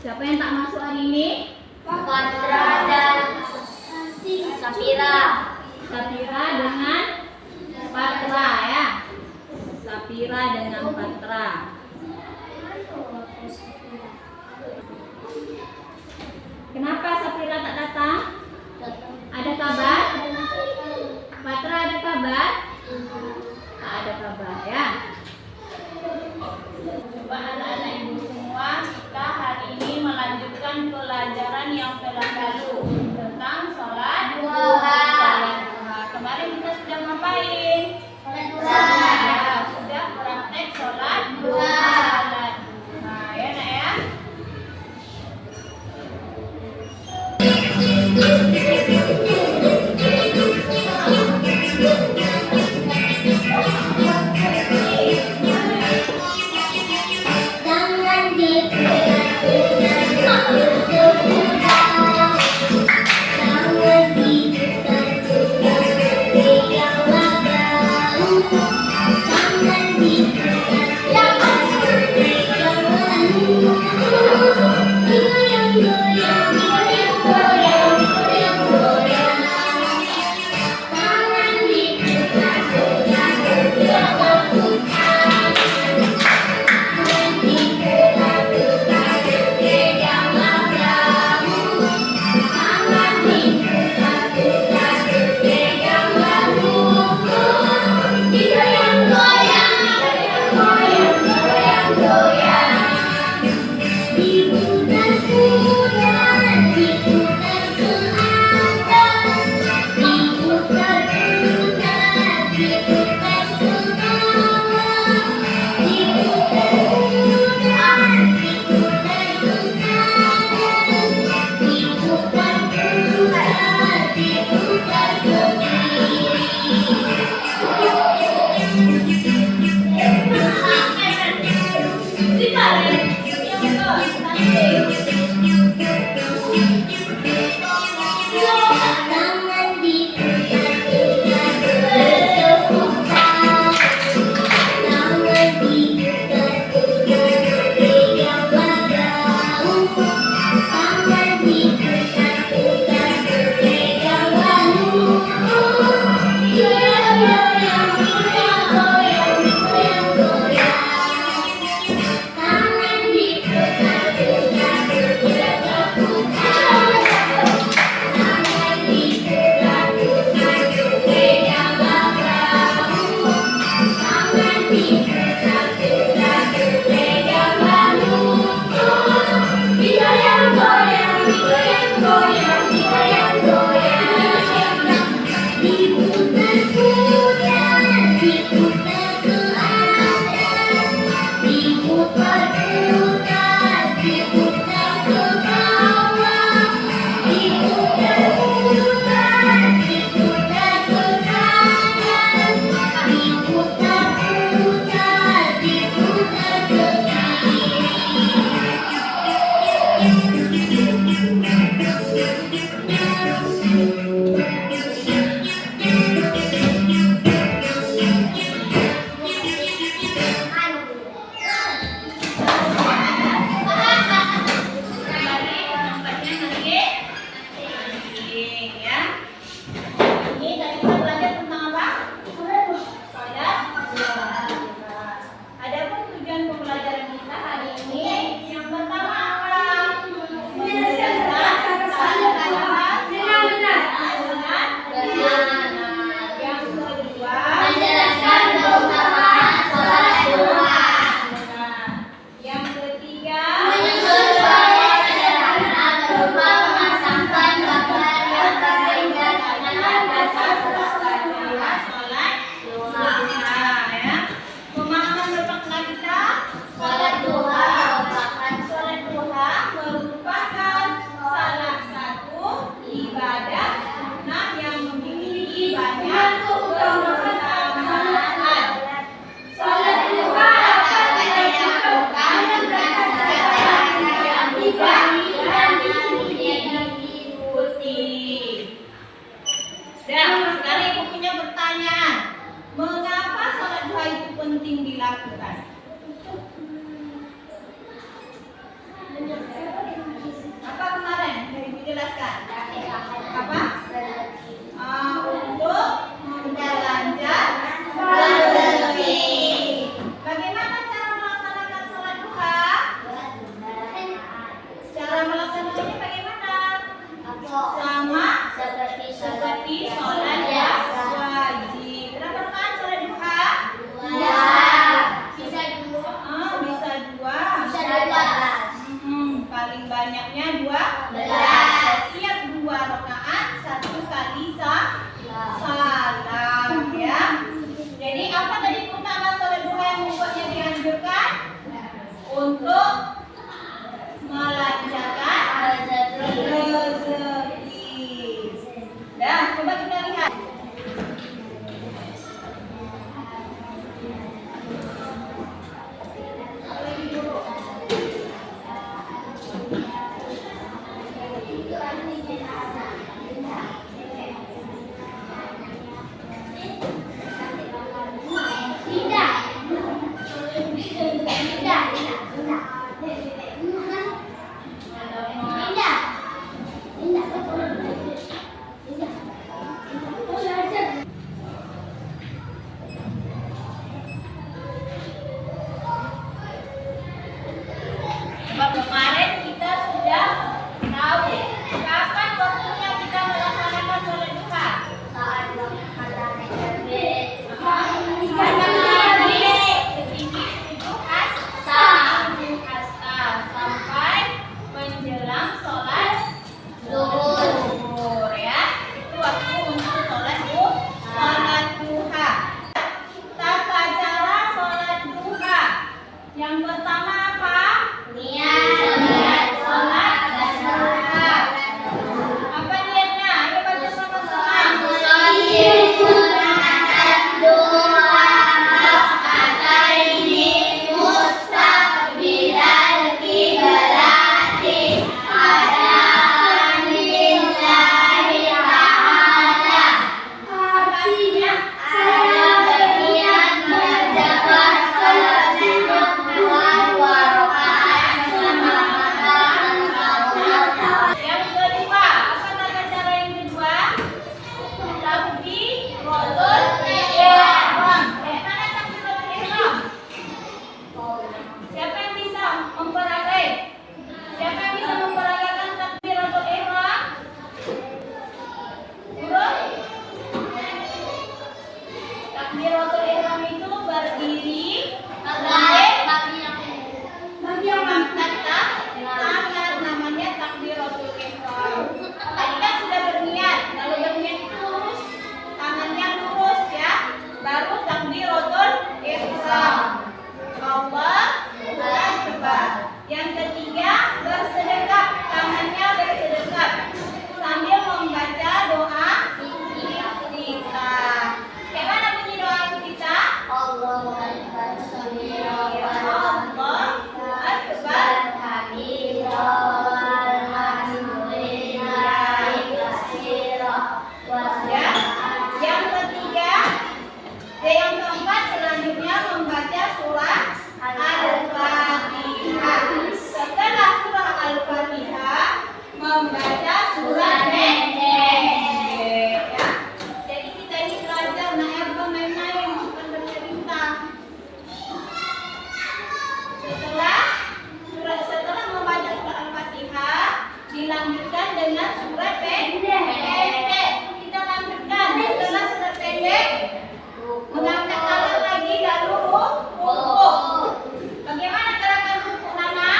Siapa yang tak masuk hari ini? Patra dan Safira. Safira dengan Patra ya. Safira dengan Patra. Kenapa Safira tak datang? Ada kabar? Patra ada kabar? Tak ada kabar ya. Coba anak-anak ibu semua, kita hari ini melanjutkan pelajaran yang telah lalu tentang sholat Duha. Kemarin kita sudah ngapain? Duha. Sudah praktek sholat Duha. Nah ya nak ya. Jangan penting dilakukan? Apa kemarin? Dari dijelaskan. Apa? Untuk membelanja rezeki. Bagaimana cara melaksanakan sholat duha? Cara melaksanakannya bagaimana? Sama seperti sholat wajib. Berapa rakaat sholat duha? Bisa dua. Bisa dua. Bisa 12. Paling banyaknya 12. Setiap 2 rakaat 1 kali salam ya. Jadi apa tadi keutamaan sholat duha yang membuatnya dianjurkan? Untuk melancarkan rezeki. Dah, coba kita lihat. Sebab kemarin kita sudah tahu kapan waktunya kita melaksanakan sholat duha. Ketinggi 7 hasta sampai menjelang sholat zuhur ya. Itu waktu untuk sholat duha. Tata cara sholat duha. Yang pertama apa? Sholat duha. Apa niatnya? Ayo baca sama-sama. Yang kedua, apa tata cara yang kedua? Takbiratul ihram. Mana takbiratul ihram? Siapa yang bisa memperagakan? Siapa yang bisa memperagakan takbiratul ihram? Guru? Takbiratul ihram itu berdiri bagi yang mengangkat tangan, namanya takbiratul ihram. Tadi kan sudah berniat. Kalau berniat itu lurus, tangannya lurus ya. Baru takbiratul ihram. Allahu Akbar. Yang ketiga, bersedekap. Tangannya bersedekap sambil membaca doa iftitah. Bagaimana bunyi doa iftitah? Allahu Akbar. Ya. Yang ketiga, yang keempat selanjutnya membaca surah Al-Fatihah. Setelah surah Al-Fatihah membaca surah pendek. Ya. Jadi kita ini belajar main-main bukan bercerita. Setelah membaca surah Al-Fatihah dilanjutkan dengan surat pendek. Kita lanjutkan setelah surat pendek mengangkat tangan lagi lalu ruku. Bagaimana gerakan ruku Nana?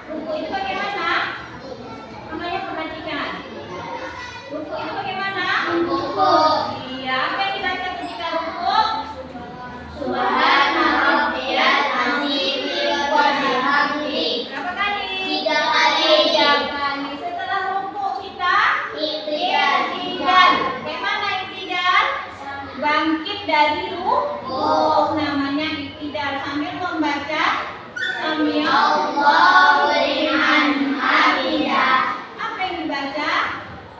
Ruku itu bagaimana? Namanya perhatikan. Ruku itu bagaimana? Iya, apa yang dibaca ketika ruku? Subhana rabbiyal azim wa bihamdi. Berapa kali? 3 kali. 3 kali. Setelah ruku kita Iktidal. Bagaimana iktidal? Bangkit dari ruku. Namanya iktidal sambil membaca Sami Allahu liman hamidah. Apa yang dibaca?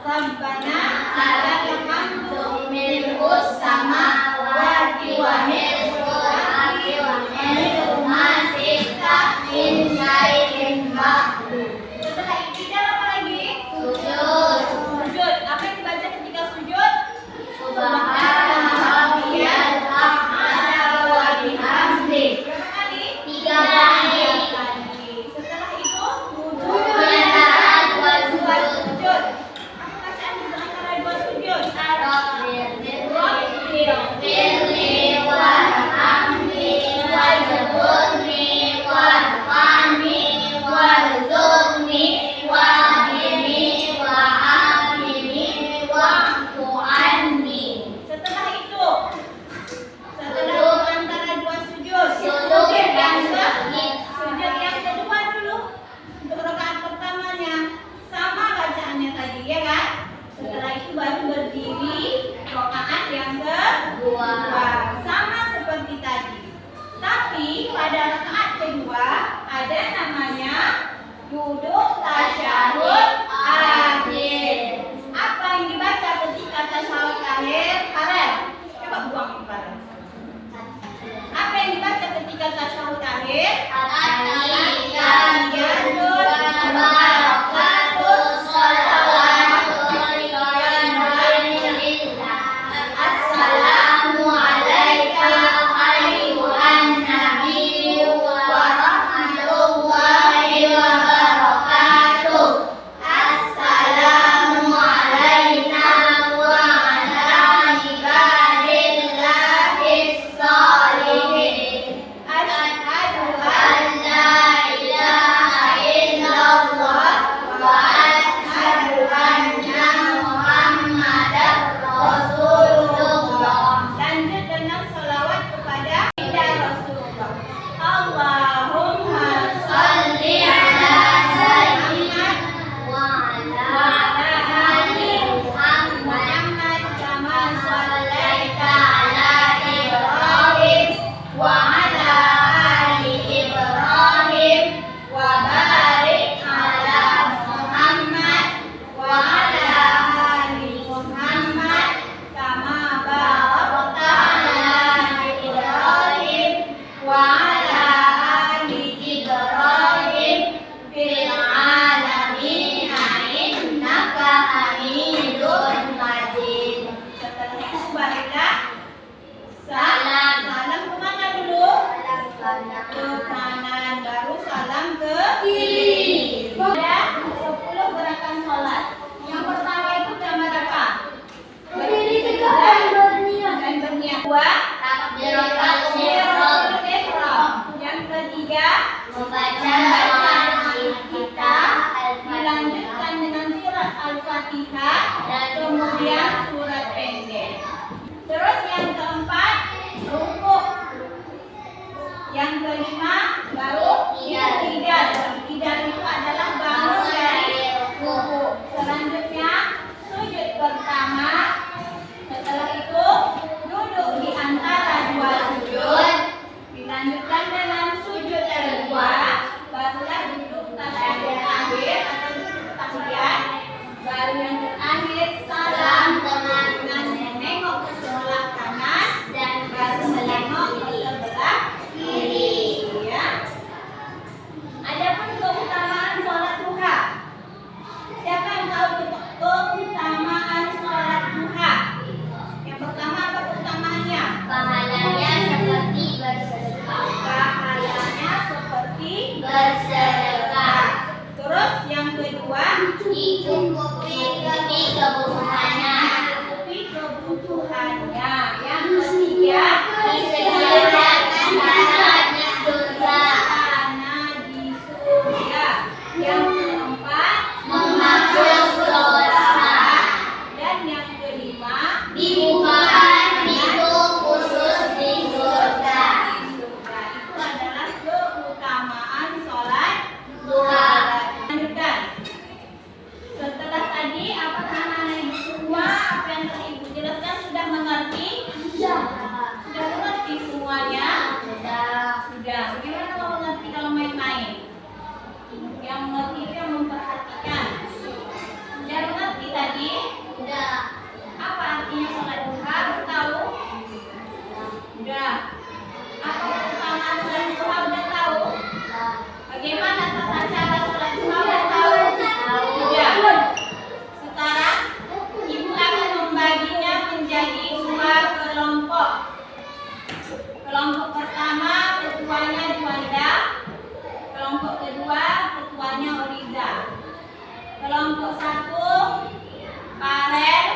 Rabbana Lakal hamdu mil'us samawati wa mil'us mengerti? Sudah. Sudah mengerti semuanya? Sudah. Sudah. Bagaimana mau mengerti kalau main-main? Yang mengerti itu yang memperhatikan. Sudah mengerti tadi? Sudah. Apa artinya sholat duha? Tahu? Sudah. Apa keutamaan sholat duha? Udah tahu? Bagaimana tata cara sholat duha? Udah tahu? Sudah. Sekarang ibu akan membaginya menjadi dua kelompok. Kelompok pertama ketuanya Juanda, kelompok kedua ketuanya Oriza. Kelompok satu Farel,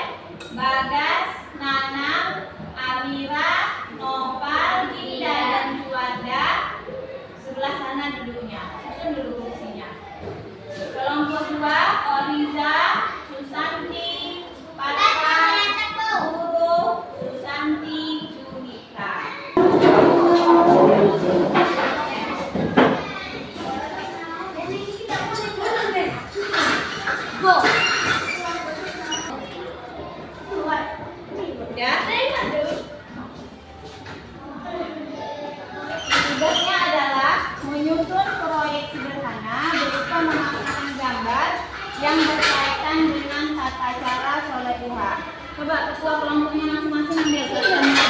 Bagas, Nanang, Amira, Nopal, Dinda dan Juanda. Sebelah sana duduknya, susun dulu kursinya. Kelompok dua Oriza, Susanti, Patwa, Guru, Susanti, Julika. Ya. Tugasnya adalah menyusun proyek sederhana berupa memasukkan gambar yang berkaitan dengan tata cara sholat duha. Coba ketua kelompoknya masing-masing ambil gambarnya.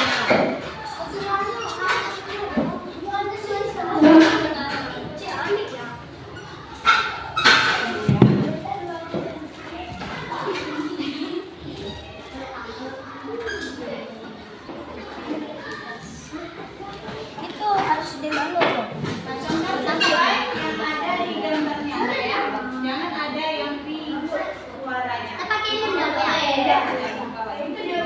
Itu harus dibangun. Sesuai yang ada di gambarnya ya. Jangan ada yang ribut suaranya. Pakai ini enggak boleh. Tidak, tidak boleh. Itu dia.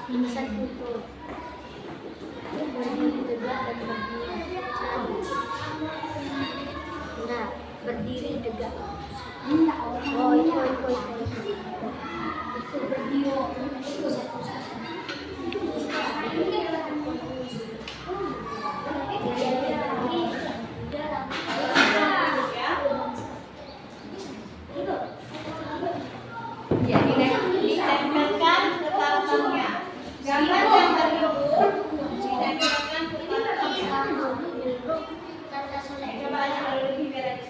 Ini satu tuh. Berdiri tegak dan berdiri. Enggak, berdiri tegak. Enggak, oh itu. Itu berdiri. Itu satu. Ya, ditempelkan ke kartonnya. Gambar yang terhubung ditempelkan ke kartonnya. Coba aja kalau lebih beres.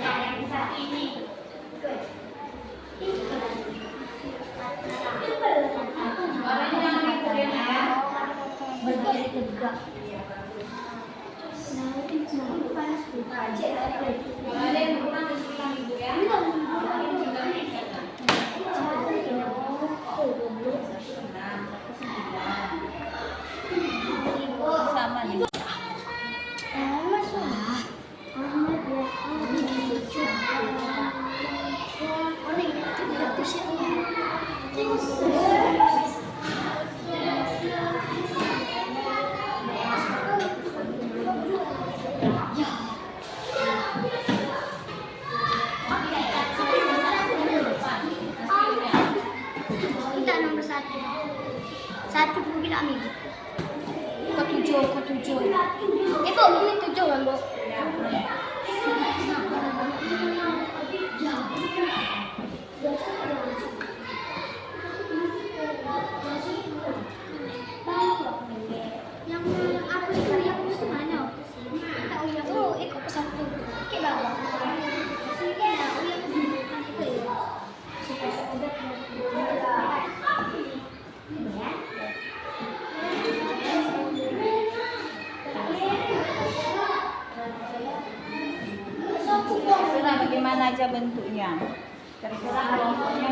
Yang satu ini. Suaranya jangan dikurin ya. Berdiri tegak. Kalau ada yang kurang disilang ibu ya. Sama nih. Kita nomor satu. Satu mobil Amin. Ketujuh. Bu, ini tujuh kan, Bu? Yang aku itu yang mana? Tahu yang ikut satu. Ke bawah. Sini ada yang itu ya. Terserah bagaimana aja bentuknya. Terserah bentuknya.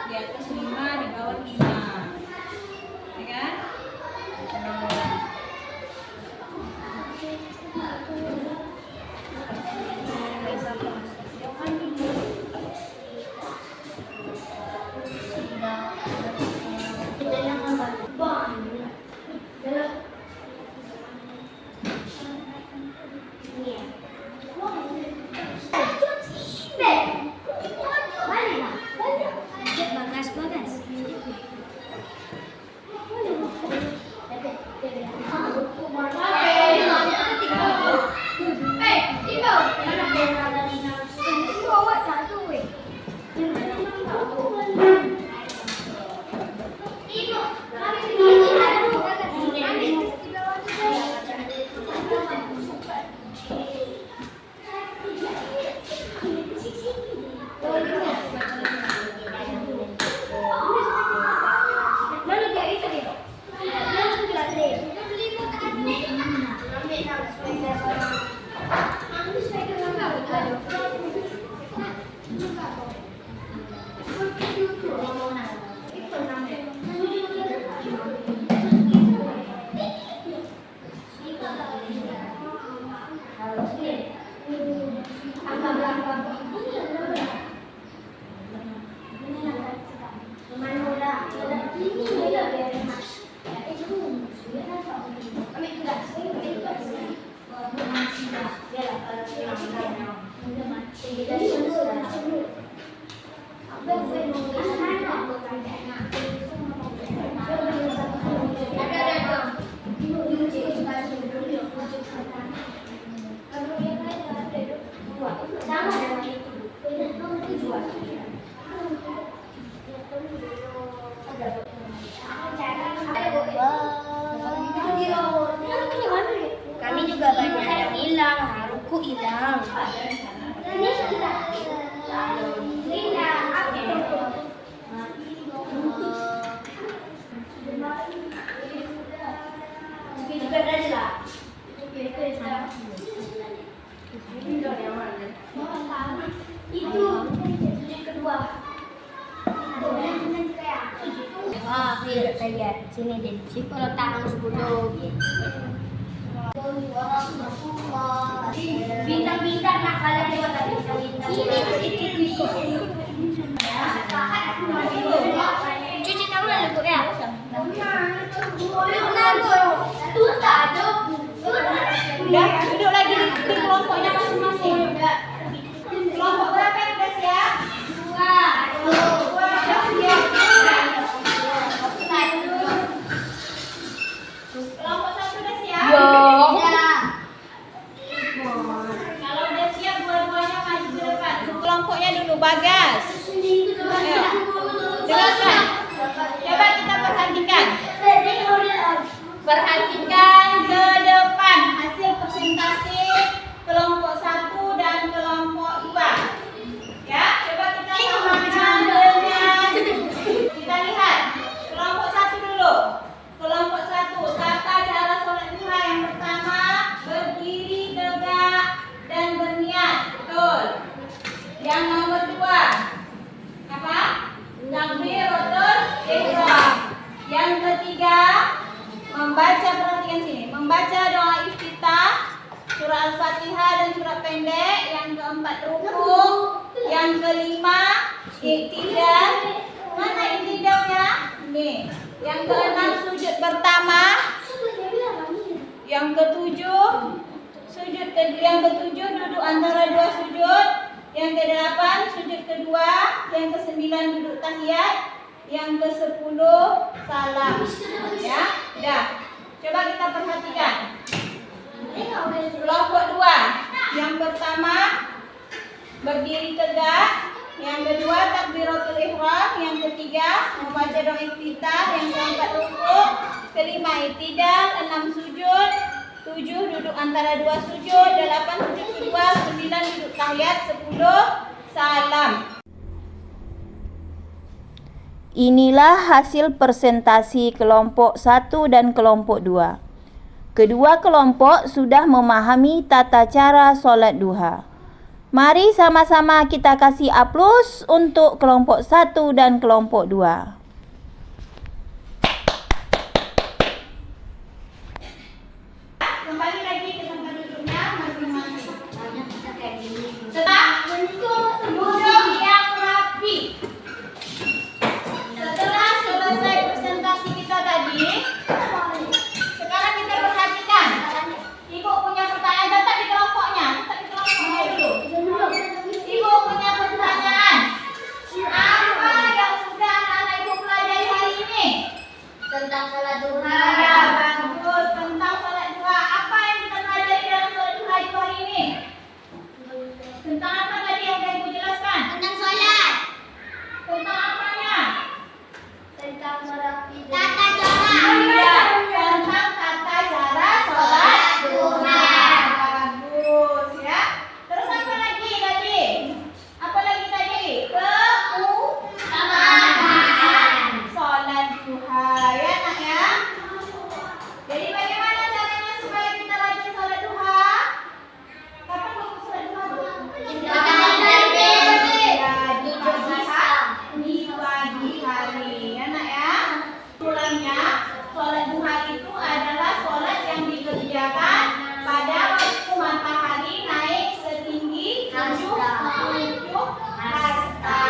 Di atas 5, di bawah 5. Ya kan? Kami juga banyak yang hilang, haruku hilang. Ini hilang. Itu sujud kedua. Saya lihat sini deh. Kalau tangan 10 bintang-bintang nak kalian lewat tadi cuci tangan dulu ya. Udah, duduk lagi di kelompoknya masing-masing. Kelompok berapa yang udah siap? Dua. Udah siap. Kelompok 1 udah siap? Kalau udah siap, dua-duanya maju ke depan. Kelompoknya dulu, Bagas. Ayo. Dengarkan. Coba kita perhatikan. Perhatikan ke depan hasil presentasi kelompok 1 dan kelompok 2. Ya, coba kita samakan dengan kita lihat kelompok 1 dulu. Kelompok 1, tata cara sholat duha yang pertama, berdiri tegak dan berniat. Betul. Yang nomor 2, apa? Takbiratul ihram. Yang ketiga, membaca, perhatikan sini, membaca doa iftitah, surah Al-Fatihah dan surah pendek. Yang keempat, ruku. Yang kelima, iktidal. Mana iktidalnya? Nih. Yang keenam, sujud pertama. Yang ketujuh, yang ketujuh duduk antara dua sujud. Yang kedelapan, sujud kedua. Yang kesembilan, duduk tahiyat. Yang ke-10, salam. Ya, udah. Coba kita perhatikan. Kelompok 2. Yang pertama, berdiri tegak. Yang kedua, takbiratul ihram. Yang ketiga, membaca doa iftitah. Yang keempat, rukuk. Kelima, i'tidal. 6, sujud. 7, duduk antara dua sujud. 8, sujud kedua. 9, duduk tahiyat. 10, salam. Inilah hasil presentasi kelompok 1 dan kelompok 2. Kedua kelompok sudah memahami tata cara sholat duha. Mari sama-sama kita kasih aplaus untuk kelompok 1 dan kelompok 2. Kembali lagi ke tempat duduknya masing-masing. Tetap duduk yang rapi. Setelah selesai presentasi kita tadi, sekarang kita perhatikan. Ibu punya pertanyaan, tetap di kelompoknya. Tetap di kelompoknya dulu. Ibu punya pertanyaan. Apa yang sudah anak-anak ibu pelajari hari ini? Tentang sholat duha. Ya, bagus. Tentang sholat duha. Apa yang kita pelajari dalam sholat duha itu hari ini? Tentang apa tadi yang ibu jelaskan? Tentang sholat. Tentang apanya? Tentang merapi. Tata cara. Tentang tata cara sholat duha. Bagus ya. Terus apa lagi tadi? Apa lagi tadi? Keutamaan sholat duha ya nak ya. Jadi bagaimana caranya supaya kita rajin sholat duha? Kapan waktu sholat duha tuh? Di pagi hari ya nak ya. Mulanya sholat duha itu adalah sholat yang dikerjakan pada waktu matahari naik setinggi 7 hasta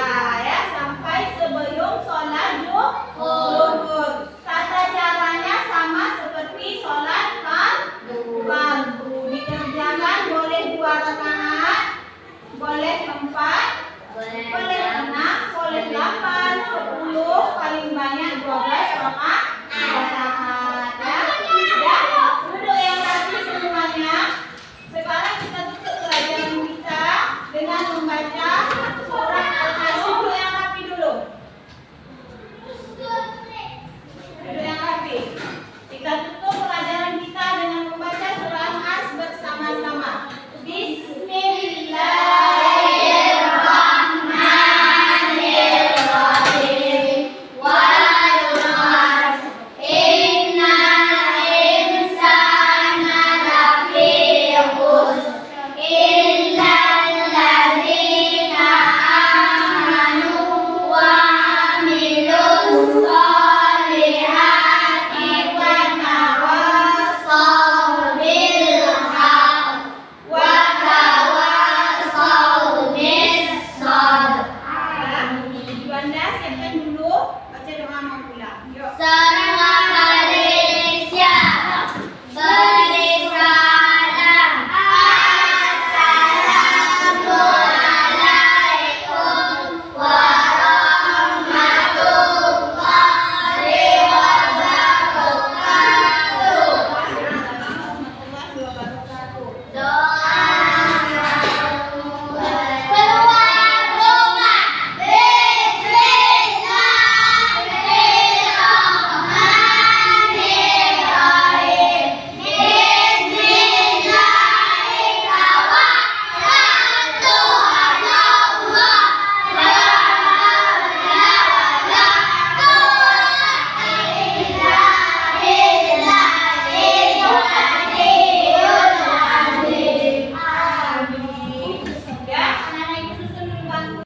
ya, sampai sebelum sholat zuhur. Tata caranya sama seperti sholat fardu. Dikerjakan boleh 2 rakaat, boleh 4